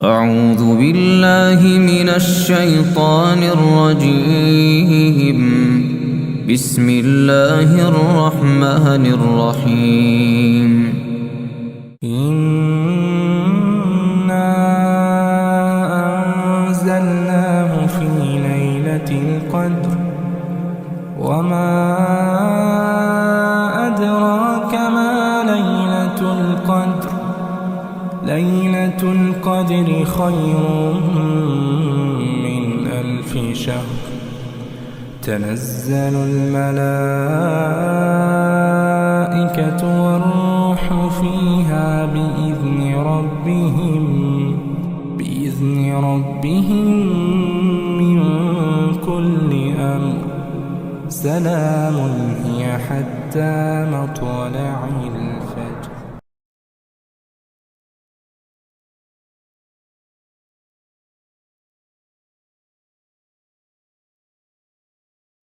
أعوذ بالله من الشيطان الرجيم. بسم الله الرحمن الرحيم. إنا أنزلناه في ليلة القدر وما أدراك ما ليلة القدر. ليلة القدر خير من 1000 شهر. تنزل الملائكة والروح فيها بإذن ربهم من كل أمر. سلام هي حتى مطلع